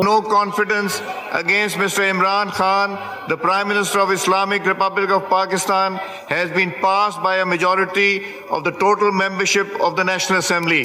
No confidence against Mr. Imran Khan, the Prime Minister of Islamic Republic of Pakistan, has been passed by a majority of the total membership of the National Assembly.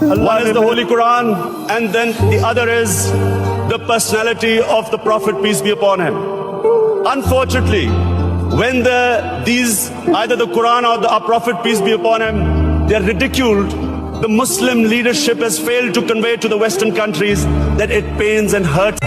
One is the Holy Quran and then the other is the personality of the Prophet, peace be upon him. Unfortunately, when either the Quran or our Prophet, peace be upon him, they are ridiculed, the Muslim leadership has failed to convey to the Western countries that it pains and hurts.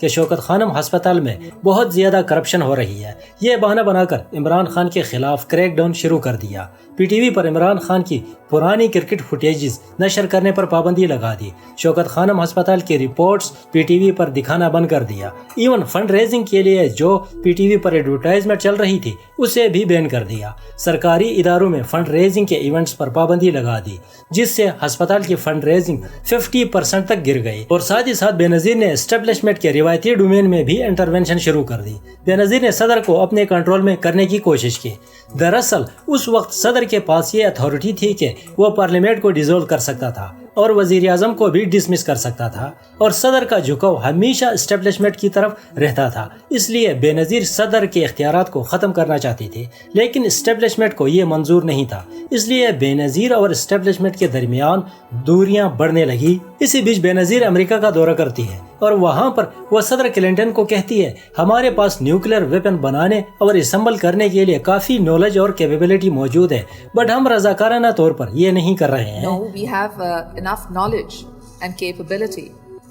کہ شوکت خانم ہسپتال میں بہت زیادہ corruption ہو رہی ہے۔ یہ بہانہ بنا کر عمران خان کے خلاف کریک ڈاؤن شروع کر دیا۔ پی ٹی وی پر عمران خان کی پرانی کرکٹ فوٹیجز نشر کرنے پر پابندی لگا دی۔ شوکت خانم ہسپتال کی رپورٹس پی ٹی وی پر دکھانا بند کر دیا۔ ایون فنڈ ریزنگ کے لیے جو پی ٹی وی پر ایڈورٹائزمنٹ چل رہی تھی اسے بھی بین کر دیا۔ سرکاری اداروں میں فنڈ ریزنگ کے ایونٹس پر پابندی لگا دی، جس سے ہسپتال کی فنڈ ریزنگ 50% تک گر گئی۔ اور ساتھ ہی ساتھ بے نظیر نے اسٹیبلشمنٹ کے روایتی ڈومین میں بھی انٹرونشن شروع کر دی۔ بے نظیر نے صدر کو اپنے کنٹرول میں کرنے کی کوشش کی۔ دراصل اس وقت صدر کے پاس یہ اتھارٹی تھی کہ وہ پارلیمنٹ کو ڈیزولو کر سکتا تھا اور وزیر اعظم کو بھی ڈسمس کر سکتا تھا، اور صدر کا جھکاؤ ہمیشہ اسٹیبلشمنٹ کی طرف رہتا تھا۔ اس لیے بے نظیر صدر کے اختیارات کو ختم کرنا چاہتی تھی، لیکن اسٹیبلشمنٹ کو یہ منظور نہیں تھا۔ اس لیے بے نظیر اور اسٹیبلشمنٹ کے درمیان دوریاں بڑھنے لگی۔ اسی بیچ بے نظیر امریکہ کا دورہ کرتی ہے اور وہاں پر وہ صدر کلنٹن کو کہتی ہے ہمارے پاس نیوکلیر ویپن بنانے اور اسمبل کرنے کے لیے کافی نالج اور کیپیبلٹی موجود ہے، بٹ ہم رضاکارانہ طور پر یہ نہیں کر رہے ہیں۔ No, we have enough knowledge and capability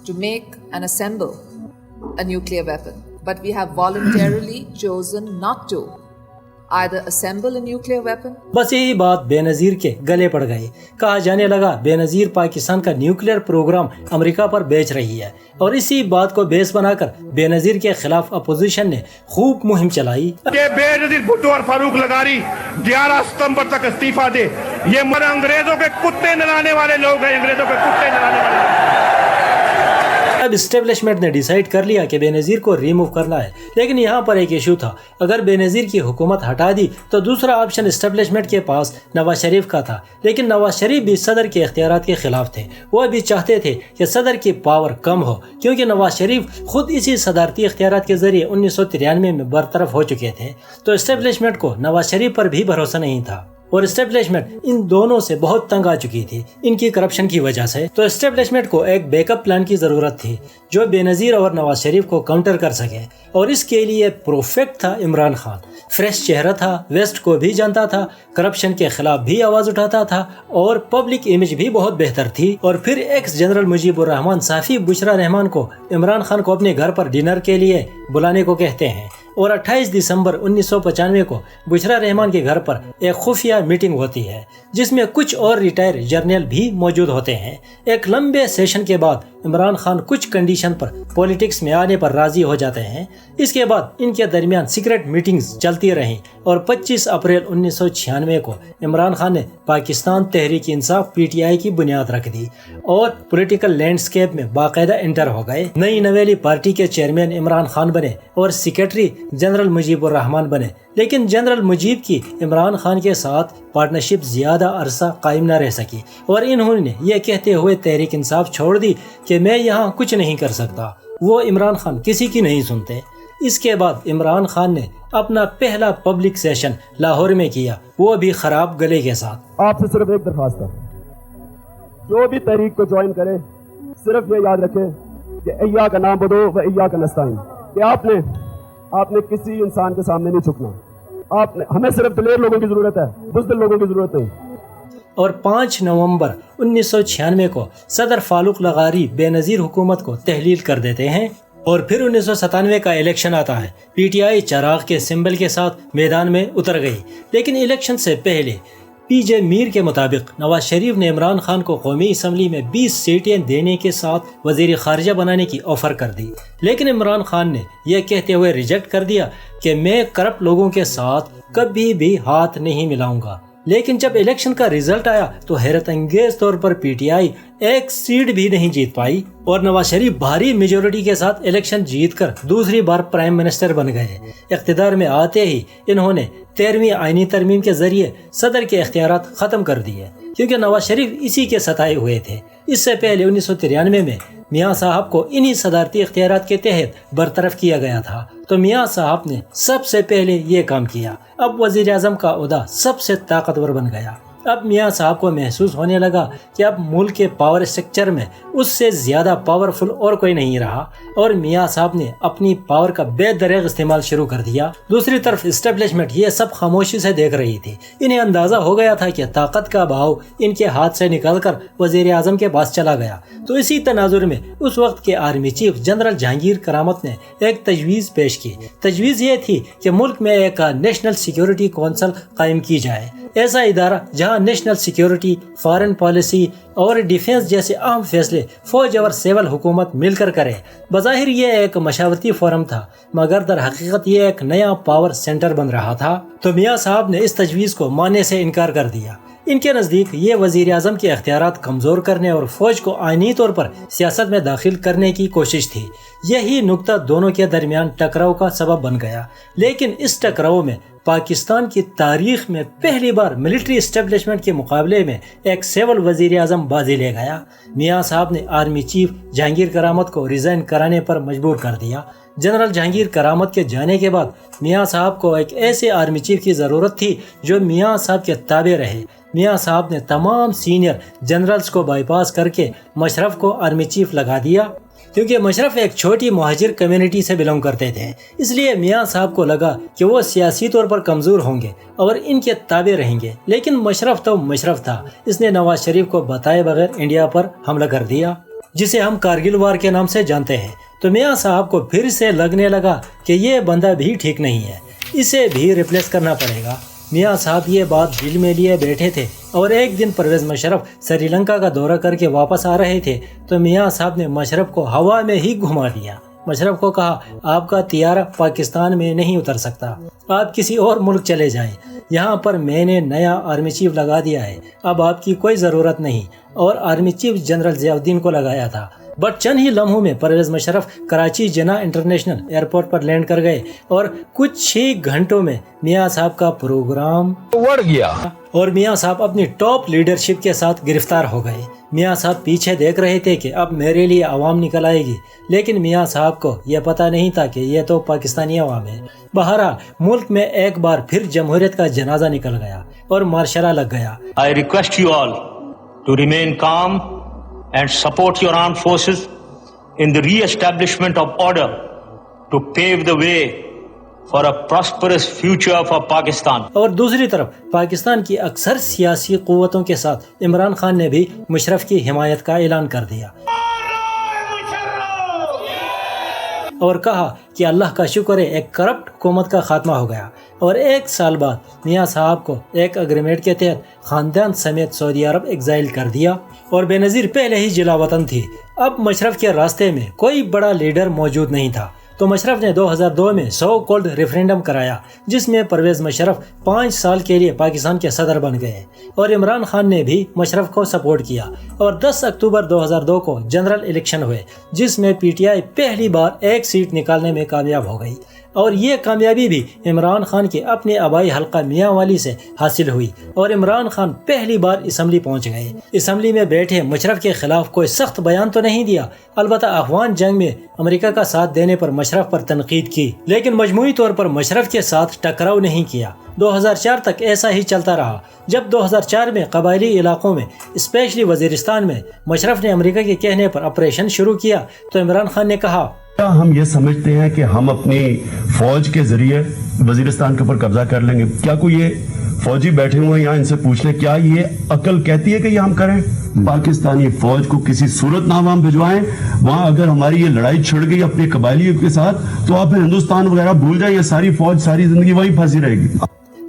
to make and assemble a nuclear weapon, but we have voluntarily chosen not to either assemble a nuclear weapon. بس یہی بات بے نظیر کے گلے پڑ گئی۔ کہا جانے لگا بے نظیر پاکستان کا نیوکلیر پروگرام امریکہ پر بیچ رہی ہے، اور اسی بات کو بیس بنا کر بے نظیر کے خلاف اپوزیشن نے خوب مہم چلائی۔ کہ بے نظیر بھٹو اور فاروق لغاری 11 ستمبر تک استعفیٰ دے۔ یہ انگریزوں کے کتے نلانے والے لوگ ہیں، انگریزوں کے کتے نلانے والے لوگ۔ اب اسٹیبلشمنٹ نے ڈیسائیڈ کر لیا کہ بے نظیر کو ریموو کرنا ہے، لیکن یہاں پر ایک ایشو تھا۔ اگر بے نظیر کی حکومت ہٹا دی تو دوسرا آپشن اسٹیبلشمنٹ کے پاس نواز شریف کا تھا، لیکن نواز شریف بھی صدر کے اختیارات کے خلاف تھے۔ وہ بھی چاہتے تھے کہ صدر کی پاور کم ہو، کیونکہ نواز شریف خود اسی صدارتی اختیارات کے ذریعے 1993 میں برطرف ہو چکے تھے، تو اسٹیبلشمنٹ کو نواز شریف پر بھی بھروسہ نہیں تھا، اور اسٹیبلشمنٹ ان دونوں سے بہت تنگ آ چکی تھی ان کی کرپشن کی وجہ سے۔ تو اسٹیبلشمنٹ کو ایک بیک اپ پلان کی ضرورت تھی جو بے نظیر اور نواز شریف کو کاؤنٹر کر سکے، اور اس کے لیے پروفیکٹ تھا عمران خان۔ فریش چہرہ تھا، ویسٹ کو بھی جانتا تھا، کرپشن کے خلاف بھی آواز اٹھاتا تھا، اور پبلک امیج بھی بہت بہتر تھی۔ اور پھر ایکس جنرل مجیب الرحمان صحافی بشرا رحمان کو عمران خان کو اپنے گھر پر ڈنر کے لیے بلانے کو کہتے ہیں، اور 28 دسمبر 1995 کو بشرا رحمان کے گھر پر ایک خفیہ میٹنگ ہوتی ہے جس میں کچھ اور ریٹائر جرنیل بھی موجود ہوتے ہیں۔ ایک لمبے سیشن کے بعد عمران خان کچھ کنڈیشن پر پولیٹکس میں آنے پر راضی ہو جاتے ہیں۔ اس کے بعد ان کے درمیان سیکرٹ میٹنگز چلتی رہیں، اور 25 اپریل 1996 کو عمران خان نے پاکستان تحریک انصاف PTI کی بنیاد رکھ دی اور پولیٹیکل لینڈسکیپ میں باقاعدہ انٹر ہو گئے۔ نئی نویلی پارٹی کے چیئرمین عمران خان بنے اور سیکرٹری جنرل مجیب الرحمان بنے، لیکن جنرل مجیب کی عمران خان کے ساتھ پارٹنرشپ زیادہ عرصہ قائم نہ رہ سکی، اور انہوں نے یہ کہتے ہوئے تحریک انصاف چھوڑ دی کہ میں یہاں کچھ نہیں کر سکتا۔ وہ عمران خان کسی کی نہیں سنتے۔ اس کے بعد عمران خان نے اپنا پہلا پبلک سیشن لاہور میں کیا، وہ بھی خراب گلے کے ساتھ۔ آپ سے صرف ایک درخواست ہے، جو بھی تحریک کو جوائن کرے صرف یہ یاد رکھے کہ ایاک نعبد و ایاک نستعین، کہ آپ نے کسی انسان کے سامنے نہیں جھکنا۔ ہمیں صرف دلیر لوگوں کی ضرورت ہے، بزدل لوگوں کی ضرورت نہیں۔ اور 5 نومبر 1996 کو صدر فاروق لغاری بے نظیر حکومت کو تحلیل کر دیتے ہیں، اور پھر 1997 کا الیکشن آتا ہے۔ PTI چراغ کے سمبل کے ساتھ میدان میں اتر گئی، لیکن الیکشن سے پہلے PJ میر کے مطابق نواز شریف نے عمران خان کو قومی اسمبلی میں 20 سیٹیں دینے کے ساتھ وزیر خارجہ بنانے کی آفر کر دی، لیکن عمران خان نے یہ کہتے ہوئے ریجیکٹ کر دیا کہ میں کرپٹ لوگوں کے ساتھ کبھی بھی ہاتھ نہیں ملاؤں گا۔ لیکن جب الیکشن کا ریزلٹ آیا تو حیرت انگیز طور پر PTI ایک سیٹ بھی نہیں جیت پائی، اور نواز شریف بھاری میجورٹی کے ساتھ الیکشن جیت کر دوسری بار پرائم منسٹر بن گئے۔ اقتدار میں آتے ہی انہوں نے 13ویں آئینی ترمیم کے ذریعے صدر کے اختیارات ختم کر دیے، کیونکہ نواز شریف اسی کے ستائے ہوئے تھے۔ اس سے پہلے 1993 میں میاں صاحب کو انہی صدارتی اختیارات کے تحت برطرف کیا گیا تھا، تو میاں صاحب نے سب سے پہلے یہ کام کیا۔ اب وزیر اعظم کا عہدہ سب سے طاقتور بن گیا۔ اب میاں صاحب کو محسوس ہونے لگا کہ اب ملک کے پاور اسٹرکچر میں اس سے زیادہ پاورفل اور کوئی نہیں رہا، اور میاں صاحب نے اپنی پاور کا بے دریغ استعمال شروع کر دیا۔ دوسری طرف اسٹیبلشمنٹ یہ سب خاموشی سے دیکھ رہی تھی۔ انہیں اندازہ ہو گیا تھا کہ طاقت کا بہاؤ ان کے ہاتھ سے نکل کر وزیر اعظم کے پاس چلا گیا۔ تو اسی تناظر میں اس وقت کے آرمی چیف جنرل جہانگیر کرامت نے ایک تجویز پیش کی۔ تجویز یہ تھی کہ ملک میں ایک نیشنل سیکیورٹی کونسل قائم کی جائے، ایسا ادارہ جہاں نیشنل سیکیورٹی، فارن پالیسی اور ڈیفنس جیسے اہم فیصلے فوج اور سول حکومت مل کر کرے۔ بظاہر یہ ایک مشاورتی فورم تھا، مگر در حقیقت یہ ایک نیا پاور سینٹر بن رہا تھا۔ تو میاں صاحب نے اس تجویز کو ماننے سے انکار کر دیا۔ ان کے نزدیک یہ وزیر اعظم کے اختیارات کمزور کرنے اور فوج کو آئینی طور پر سیاست میں داخل کرنے کی کوشش تھی۔ یہی نقطہ دونوں کے درمیان ٹکراؤ کا سبب بن گیا، لیکن اس ٹکراؤ میں پاکستان کی تاریخ میں پہلی بار ملٹری اسٹیبلشمنٹ کے مقابلے میں ایک سول وزیر اعظم بازی لے گیا۔ میاں صاحب نے آرمی چیف جہانگیر کرامت کو ریزائن کرانے پر مجبور کر دیا۔ جنرل جہانگیر کرامت کے جانے کے بعد میاں صاحب کو ایک ایسے آرمی چیف کی ضرورت تھی جو میاں صاحب کے تابع رہے۔ میاں صاحب نے تمام سینئر جنرلز کو بائی پاس کر کے مشرف کو آرمی چیف لگا دیا۔ کیونکہ مشرف ایک چھوٹی مہاجر کمیونٹی سے بلونگ کرتے تھے، اس لیے میاں صاحب کو لگا کہ وہ سیاسی طور پر کمزور ہوں گے اور ان کے تابع رہیں گے۔ لیکن مشرف تو مشرف تھا، اس نے نواز شریف کو بتائے بغیر انڈیا پر حملہ کر دیا، جسے ہم کارگل وار کے نام سے جانتے ہیں۔ تو میاں صاحب کو پھر سے لگنے لگا کہ یہ بندہ بھی ٹھیک نہیں ہے، اسے بھی ریپلیس کرنا پڑے گا۔ میاں صاحب یہ بات دل میں لیے بیٹھے تھے، اور ایک دن پرویز مشرف سری لنکا کا دورہ کر کے واپس آ رہے تھے تو میاں صاحب نے مشرف کو ہوا میں ہی گھما دیا۔ مشرف کو کہا، آپ کا طیارہ پاکستان میں نہیں اتر سکتا، آپ کسی اور ملک چلے جائیں، یہاں پر میں نے نیا آرمی چیف لگا دیا ہے، اب آپ کی کوئی ضرورت نہیں۔ اور آرمی چیف جنرل ضیاء الدین کو لگایا تھا۔ بٹ چند ہی لمحوں میں پرویز مشرف کراچی جناح انٹرنیشنل ایئرپورٹ پر لینڈ کر گئے، اور کچھ ہی گھنٹوں میں میاں صاحب کا پروگرام اڑ گیا اور میاں صاحب اپنی ٹاپ لیڈرشپ کے ساتھ گرفتار ہو گئے۔ میاں صاحب پیچھے دیکھ رہے تھے کہ اب میرے لیے عوام نکل آئے گی، لیکن میاں صاحب کو یہ پتہ نہیں تھا کہ یہ تو پاکستانی عوام ہے۔ بہرحال ملک میں ایک بار پھر جمہوریت کا جنازہ نکل گیا اور مارشل لا لگ گیا۔ I request you all to remain calm and support your armed forces in the re-establishment of order to pave the way for a prosperous future for Pakistan. اور دوسری طرف پاکستان کی اکثر سیاسی قوتوں کے ساتھ عمران خان نے بھی مشرف کی حمایت کا اعلان کر دیا اور کہا کہ اللہ کا شکر ہے ایک کرپٹ حکومت کا خاتمہ ہو گیا۔ اور ایک سال بعد میاں صاحب کو ایک اگریمنٹ کے تحت خاندان سمیت سعودی عرب ایگزائل کر دیا، اور بے نظیر پہلے ہی جلا وطن تھی۔ اب مشرف کے راستے میں کوئی بڑا لیڈر موجود نہیں تھا، تو مشرف نے 2002 میں سو کولڈ ریفرینڈم کرایا، جس میں پرویز مشرف 5 سال کے لیے پاکستان کے صدر بن گئے، اور عمران خان نے بھی مشرف کو سپورٹ کیا، اور 10 اکتوبر 2002 کو جنرل الیکشن ہوئے، جس میں پی ٹی آئی پہلی بار ایک سیٹ نکالنے میں کامیاب ہو گئی، اور یہ کامیابی بھی عمران خان کے اپنے آبائی حلقہ میاں والی سے حاصل ہوئی، اور عمران خان پہلی بار اسمبلی پہنچ گئے۔ اسمبلی میں بیٹھے مشرف کے خلاف کوئی سخت بیان تو نہیں دیا، البتہ افغان جنگ میں امریکہ کا ساتھ دینے پر مشرف پر تنقید کی، لیکن مجموعی طور پر مشرف کے ساتھ ٹکراؤ نہیں کیا۔ 2004 تک ایسا ہی چلتا رہا۔ جب 2004 میں قبائلی علاقوں میں اسپیشلی وزیرستان میں مشرف نے امریکہ کے کہنے پر آپریشن شروع کیا تو عمران خان نے کہا، ہم یہ سمجھتے ہیں کہ ہم اپنی فوج کے ذریعے وزیرستان کے اوپر قبضہ کر لیں گے۔ کیا کوئی یہ فوجی بیٹھے ہوئے ہیں یہاں، ان سے پوچھ لیں کیا یہ عقل کہتی ہے کہ یہ ہم کریں؟ پاکستانی فوج کو کسی صورت نہ ہم بھجوائیں، وہاں اگر ہماری یہ لڑائی چھڑ گئی اپنی قبائلیوں کے ساتھ تو آپ ہندوستان وغیرہ بھول جائیں، یہ ساری فوج ساری زندگی وہی پھنسی رہے گی۔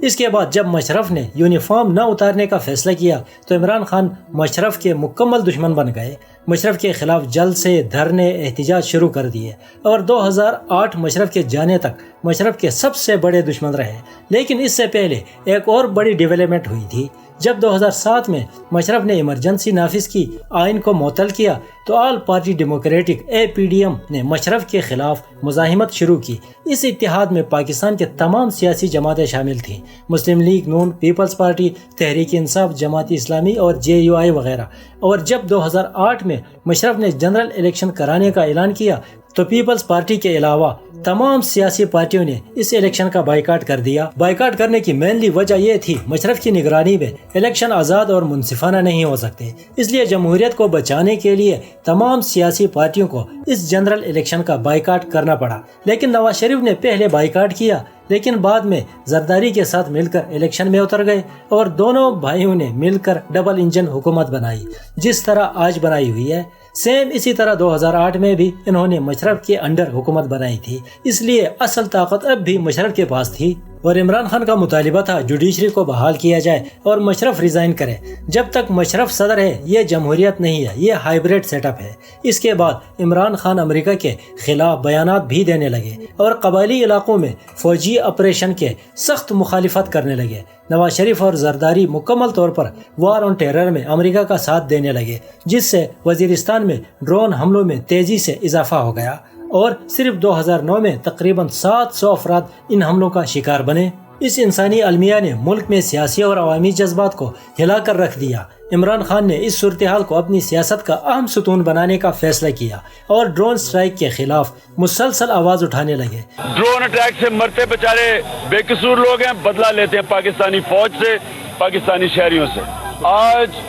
اس کے بعد جب مشرف نے یونیفارم نہ اتارنے کا فیصلہ کیا تو عمران خان مشرف کے مکمل دشمن بن گئے، مشرف کے خلاف جلد سے دھرنے احتجاج شروع کر دیے، اور 2008 مشرف کے جانے تک مشرف کے سب سے بڑے دشمن رہے۔ لیکن اس سے پہلے ایک اور بڑی ڈیولپمنٹ ہوئی تھی۔ جب 2007 میں مشرف نے ایمرجنسی نافذ کی، آئین کو معطل کیا، تو آل پارٹی ڈیموکریٹک APDM نے مشرف کے خلاف مزاحمت شروع کی۔ اس اتحاد میں پاکستان کے تمام سیاسی جماعتیں شامل تھیں، مسلم لیگ نون، پیپلز پارٹی، تحریک انصاف، جماعت اسلامی اور JUI وغیرہ۔ اور جب 2008 میں مشرف نے جنرل الیکشن کرانے کا اعلان کیا تو پیپلز پارٹی کے علاوہ تمام سیاسی پارٹیوں نے اس الیکشن کا بائیکاٹ کر دیا۔ بائیکاٹ کرنے کی مینلی وجہ یہ تھی مشرف کی نگرانی میں الیکشن آزاد اور منصفانہ نہیں ہو سکتے، اس لیے جمہوریت کو بچانے کے لیے تمام سیاسی پارٹیوں کو اس جنرل الیکشن کا بائیکاٹ کرنا پڑا۔ لیکن نواز شریف نے پہلے بائیکاٹ کیا، لیکن بعد میں زرداری کے ساتھ مل کر الیکشن میں اتر گئے اور دونوں بھائیوں نے مل کر ڈبل انجن حکومت بنائی جس طرح آج بنائی ہوئی ہے۔ سیم اسی طرح 2008 میں بھی انہوں نے مشرف کے انڈر حکومت بنائی تھی، اس لیے اصل طاقت اب بھی مشرف کے پاس تھی۔ اور عمران خان کا مطالبہ تھا جوڈیشری کو بحال کیا جائے اور مشرف ریزائن کرے۔ جب تک مشرف صدر ہے یہ جمہوریت نہیں ہے، یہ ہائیبریڈ سیٹ اپ ہے۔ اس کے بعد عمران خان امریکہ کے خلاف بیانات بھی دینے لگے اور قبائلی علاقوں میں فوجی آپریشن کے سخت مخالفت کرنے لگے۔ نواز شریف اور زرداری مکمل طور پر وار آن ٹیرر میں امریکہ کا ساتھ دینے لگے، جس سے وزیرستان میں ڈرون حملوں میں تیزی سے اضافہ ہو گیا اور صرف 2009 میں تقریباً 700 افراد ان حملوں کا شکار بنے۔ اس انسانی المیہ نے ملک میں سیاسی اور عوامی جذبات کو ہلا کر رکھ دیا۔ عمران خان نے اس صورتحال کو اپنی سیاست کا اہم ستون بنانے کا فیصلہ کیا اور ڈرون سٹرائک کے خلاف مسلسل آواز اٹھانے لگے۔ ڈرون اٹیک سے مرتے بیچارے بے قصور لوگ ہیں، بدلہ لیتے ہیں پاکستانی فوج سے، پاکستانی شہریوں سے۔ آج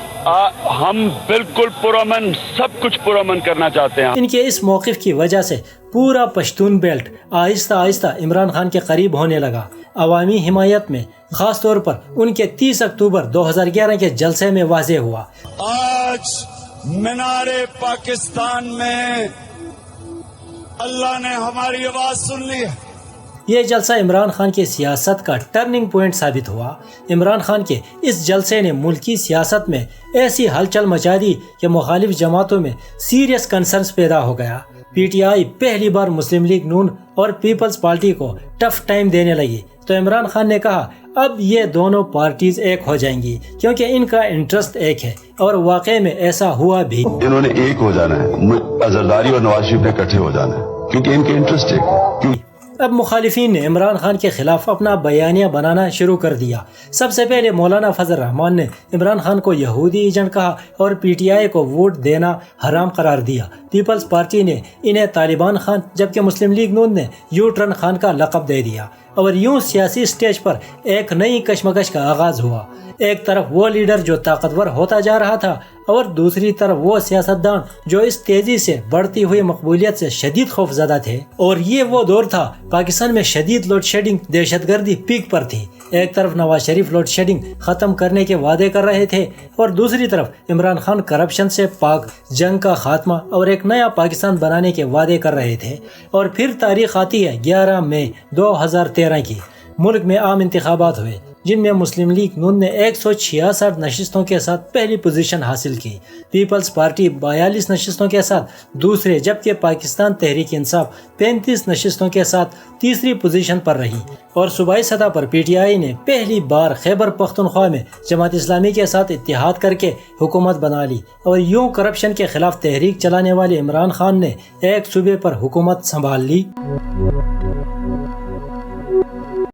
ہم بالکل پرامن، سب کچھ پرامن کرنا چاہتے ہیں۔ ان کے اس موقف کی وجہ سے پورا پشتون بیلٹ آہستہ آہستہ عمران خان کے قریب ہونے لگا۔ عوامی حمایت میں خاص طور پر ان کے 30 اکتوبر 2011 کے جلسے میں واضح ہوا۔ آج مینار پاکستان میں اللہ نے ہماری آواز سن لی ہے۔ یہ جلسہ عمران خان کی سیاست کا ٹرننگ پوائنٹ ثابت ہوا۔ عمران خان کے اس جلسے نے ملکی سیاست میں ایسی ہلچل مچا دی کہ مخالف جماعتوں میں سیریس کنسرنز پیدا ہو گیا۔ پی ٹی آئی پہلی بار مسلم لیگ نون اور پیپلز پارٹی کو ٹف ٹائم دینے لگی تو عمران خان نے کہا اب یہ دونوں پارٹیز ایک ہو جائیں گی کیونکہ ان کا انٹرسٹ ایک ہے، اور واقع میں ایسا ہوا بھی۔ انہوں نے ایک ہو جانا ہے، زرداری اور نواز شریف نے اکٹھے ہو جانا ہے کیونکہ ان کے انٹرسٹ ایک ہے۔ اب مخالفین نے عمران خان کے خلاف اپنا بیانیہ بنانا شروع کر دیا۔ سب سے پہلے مولانا فضل الرحمان نے عمران خان کو یہودی ایجنٹ کہا اور پی ٹی آئی کو ووٹ دینا حرام قرار دیا۔ پیپلز پارٹی نے انہیں طالبان خان جبکہ مسلم لیگ نون نے یو ٹرن خان کا لقب دے دیا، اور یوں سیاسی سٹیج پر ایک نئی کشمکش کا آغاز ہوا۔ ایک طرف وہ لیڈر جو طاقتور ہوتا جا رہا تھا اور دوسری طرف وہ سیاستدان جو اس تیزی سے بڑھتی ہوئی مقبولیت سے شدید خوف زدہ تھے۔ اور یہ وہ دور تھا پاکستان میں شدید لوڈ شیڈنگ، دہشت گردی پیک پر تھی۔ ایک طرف نواز شریف لوڈ شیڈنگ ختم کرنے کے وعدے کر رہے تھے اور دوسری طرف عمران خان کرپشن سے پاک، جنگ کا خاتمہ اور ایک نیا پاکستان بنانے کے وعدے کر رہے تھے۔ اور پھر تاریخ آتی ہے 11 مئی 2013 کی۔ ملک میں عام انتخابات ہوئے جن میں مسلم لیگ نون نے 166 نشستوں کے ساتھ پہلی پوزیشن حاصل کی، پیپلز پارٹی 42 نشستوں کے ساتھ دوسرے، جبکہ پاکستان تحریک انصاف 35 نشستوں کے ساتھ تیسری پوزیشن پر رہی۔ اور صوبائی سطح پر پی ٹی آئی نے پہلی بار خیبر پختونخوا میں جماعت اسلامی کے ساتھ اتحاد کر کے حکومت بنا لی، اور یوں کرپشن کے خلاف تحریک چلانے والے عمران خان نے ایک صوبے پر حکومت سنبھال لی۔